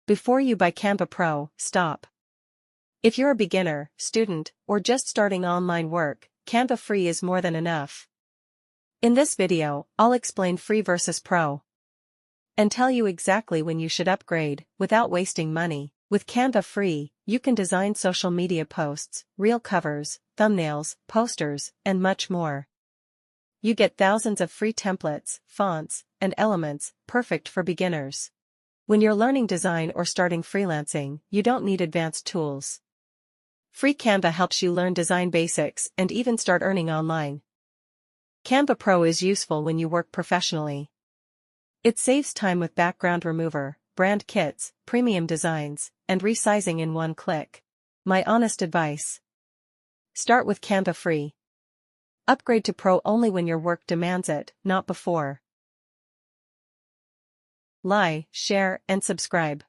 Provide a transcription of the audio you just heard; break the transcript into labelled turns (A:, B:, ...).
A: Before you buy Canva Pro, stop. If you're a beginner, student, or just starting online work, Canva Free is more than enough. In this video, I'll explain free versus pro, and tell you exactly when you should upgrade, without wasting money. With Canva Free, you can design social media posts, reel covers, thumbnails, posters, and much more. You get thousands of free templates, fonts, and elements, perfect for beginners. When you're learning design or starting freelancing, you don't need advanced tools. Free Canva helps you learn design basics and even start earning online. Canva Pro is useful when you work professionally. It saves time with background remover, brand kits, premium designs, and resizing in one click. My honest advice: start with Canva Free. Upgrade to Pro only when your work demands it, not before. Like, share, and subscribe.